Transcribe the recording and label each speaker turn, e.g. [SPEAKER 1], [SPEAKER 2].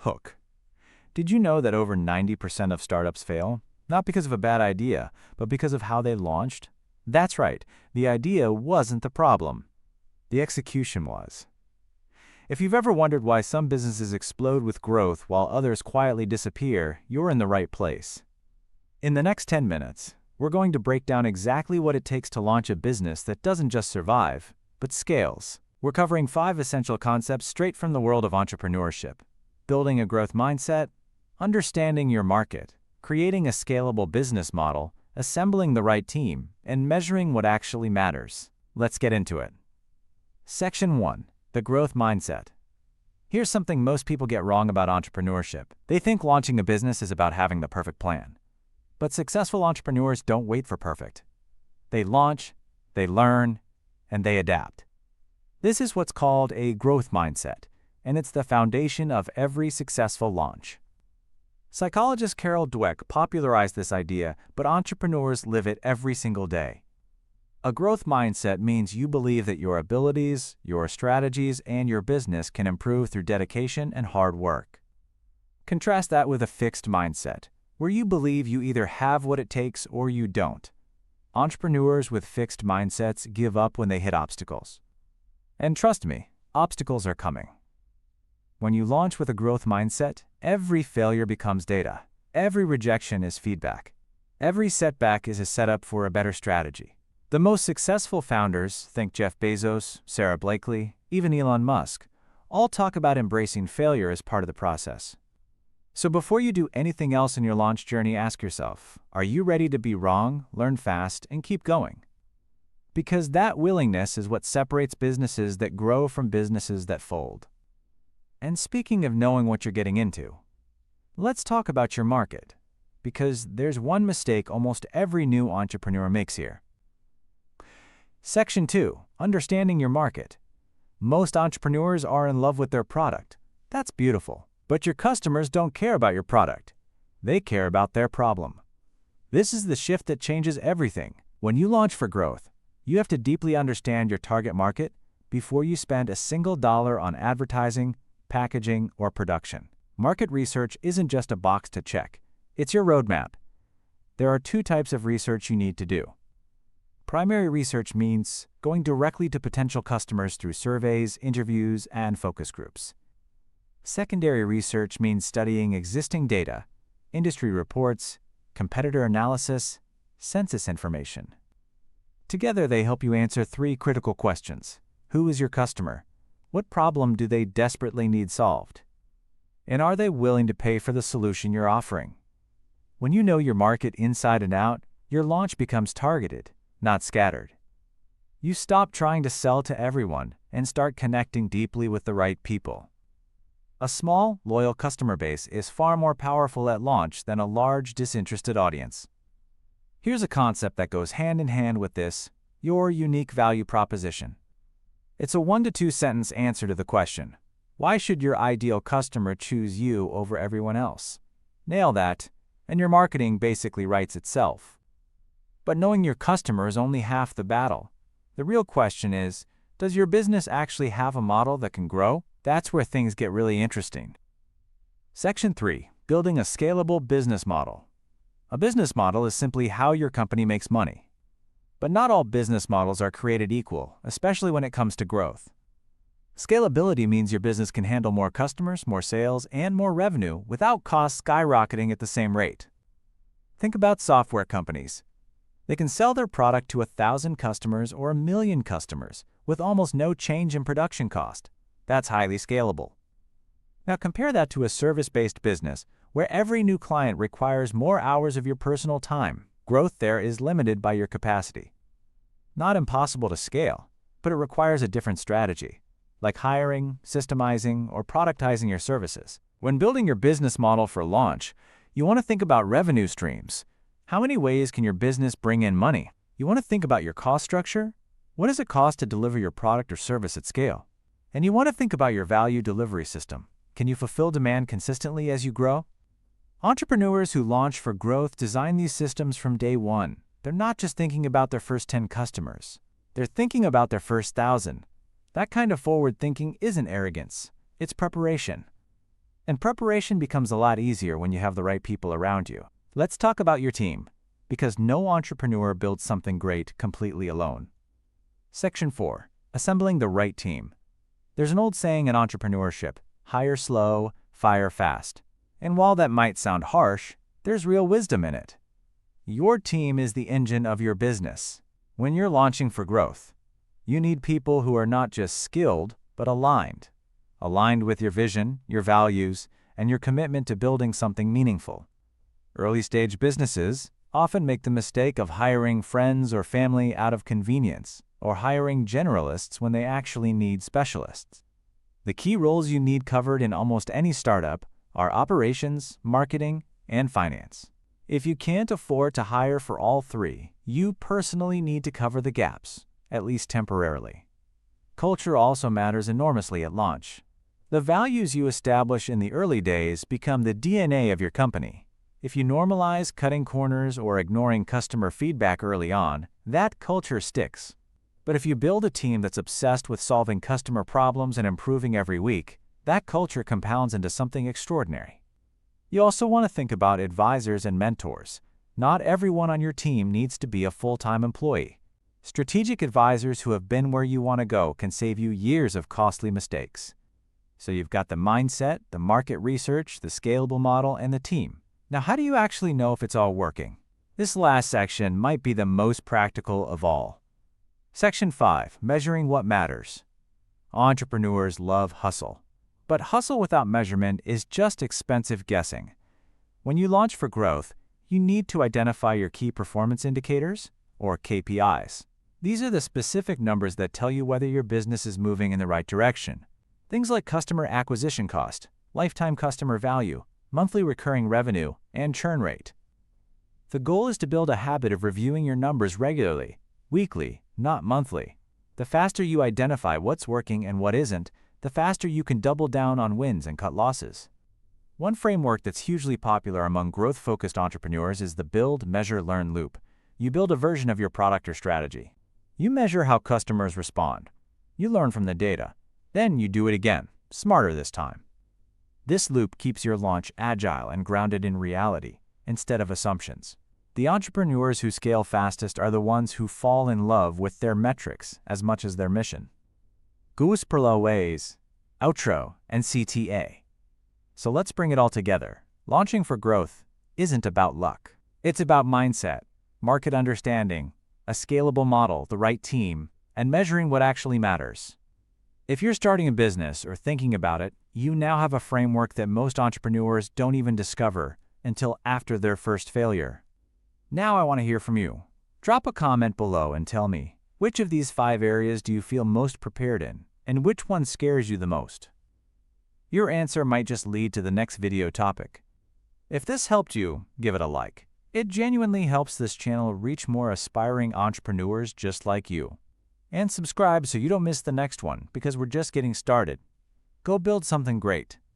[SPEAKER 1] hook. Did you know that over 90% of startups fail? Not because of a bad idea, but because of how they launched? That's right, the idea wasn't the problem. The execution was. If you've ever wondered why some businesses explode with growth while others quietly disappear, you're in the right place. In the next 10 minutes, we're going to break down exactly what it takes to launch a business that doesn't just survive, but scales. We're covering 5 essential concepts straight from the world of entrepreneurship: building a growth mindset, understanding your market, creating a scalable business model, assembling the right team, and measuring what actually matters. Let's get into it. Section 1. The growth mindset. Here's something most people get wrong about entrepreneurship. They think launching a business is about having the perfect plan. But successful entrepreneurs don't wait for perfect. They launch, they learn, and they adapt. This is what's called a growth mindset, and it's the foundation of every successful launch. Psychologist Carol Dweck popularized this idea, but entrepreneurs live it every single day. A growth mindset means you believe that your abilities, your strategies, and your business can improve through dedication and hard work. Contrast that with a fixed mindset, where you believe you either have what it takes or you don't. Entrepreneurs with fixed mindsets give up when they hit obstacles. And trust me, obstacles are coming. When you launch with a growth mindset, every failure becomes data. Every rejection is feedback. Every setback is a setup for a better strategy. The most successful founders, think Jeff Bezos, Sarah Blakely, even Elon Musk, all talk about embracing failure as part of the process. So before you do anything else in your launch journey, ask yourself, are you ready to be wrong, learn fast, and keep going? Because that willingness is what separates businesses that grow from businesses that fold. And speaking of knowing what you're getting into, let's talk about your market, because there's one mistake almost every new entrepreneur makes here. Section 2. Understanding your market. Most entrepreneurs are in love with their product. That's beautiful. But your customers don't care about your product. They care about their problem. This is the shift that changes everything. When you launch for growth, you have to deeply understand your target market before you spend a single dollar on advertising, packaging, or production. Market research isn't just a box to check. It's your roadmap. There are 2 types of research you need to do. Primary research means going directly to potential customers through surveys, interviews, and focus groups. Secondary research means studying existing data, industry reports, competitor analysis, census information. Together, they help you answer 3 critical questions. Who is your customer? What problem do they desperately need solved? And are they willing to pay for the solution you're offering? When you know your market inside and out, your launch becomes targeted, not scattered. You stop trying to sell to everyone and start connecting deeply with the right people. A small, loyal customer base is far more powerful at launch than a large, disinterested audience. Here's a concept that goes hand in hand with this: your unique value proposition. It's a 1 to 2 sentence answer to the question, why should your ideal customer choose you over everyone else? Nail that, and your marketing basically writes itself. But knowing your customer is only half the battle. The real question is, does your business actually have a model that can grow? That's where things get really interesting. Section 3. Building a scalable business model. A business model is simply how your company makes money. But not all business models are created equal, especially when it comes to growth. Scalability means your business can handle more customers, more sales, and more revenue without costs skyrocketing at the same rate. Think about software companies. They can sell their product to 1,000 customers or 1,000,000 customers with almost no change in production cost. That's highly scalable. Now compare that to a service-based business where every new client requires more hours of your personal time. Growth there is limited by your capacity. Not impossible to scale, but it requires a different strategy, like hiring, systemizing, or productizing your services. When building your business model for launch, you want to think about revenue streams. How many ways can your business bring in money? You want to think about your cost structure. What does it cost to deliver your product or service at scale? And you want to think about your value delivery system. Can you fulfill demand consistently as you grow? Entrepreneurs who launch for growth design these systems from day one. They're not just thinking about their first 10 customers. They're thinking about their first 1,000. That kind of forward thinking isn't arrogance. It's preparation. And preparation becomes a lot easier when you have the right people around you. Let's talk about your team, because no entrepreneur builds something great completely alone. Section 4. Assembling the right team. There's an old saying in entrepreneurship, hire slow, fire fast. And while that might sound harsh, there's real wisdom in it. Your team is the engine of your business. When you're launching for growth, you need people who are not just skilled, but aligned. Aligned with your vision, your values, and your commitment to building something meaningful. Early-stage businesses often make the mistake of hiring friends or family out of convenience, or hiring generalists when they actually need specialists. The key roles you need covered in almost any startup are operations, marketing, and finance. If you can't afford to hire for all three, you personally need to cover the gaps, at least temporarily. Culture also matters enormously at launch. The values you establish in the early days become the DNA of your company. If you normalize cutting corners or ignoring customer feedback early on, that culture sticks. But if you build a team that's obsessed with solving customer problems and improving every week, that culture compounds into something extraordinary. You also want to think about advisors and mentors. Not everyone on your team needs to be a full-time employee. Strategic advisors who have been where you want to go can save you years of costly mistakes. So you've got the mindset, the market research, the scalable model, and the team. Now, how do you actually know if it's all working? This last section might be the most practical of all. Section 5. Measuring what matters. Entrepreneurs love hustle. But hustle without measurement is just expensive guessing. When you launch for growth, you need to identify your key performance indicators, or KPIs. These are the specific numbers that tell you whether your business is moving in the right direction. Things like customer acquisition cost, lifetime customer value, monthly recurring revenue, and churn rate. The goal is to build a habit of reviewing your numbers regularly, weekly, not monthly. The faster you identify what's working and what isn't, the faster you can double down on wins and cut losses. One framework that's hugely popular among growth-focused entrepreneurs is the build, measure, learn loop. You build a version of your product or strategy. You measure how customers respond. You learn from the data. Then you do it again, smarter this time. This loop keeps your launch agile and grounded in reality, instead of assumptions. The entrepreneurs who scale fastest are the ones who fall in love with their metrics as much as their mission. Goose per la ways, outro, and CTA. So let's bring it all together. Launching for growth isn't about luck. It's about mindset, market understanding, a scalable model, the right team, and measuring what actually matters. If you're starting a business or thinking about it, you now have a framework that most entrepreneurs don't even discover until after their first failure. Now I want to hear from you. Drop a comment below and tell me, which of these 5 areas do you feel most prepared in, and which one scares you the most? Your answer might just lead to the next video topic. If this helped you, give it a like. It genuinely helps this channel reach more aspiring entrepreneurs just like you. And subscribe so you don't miss the next one, because we're just getting started. Go build something great.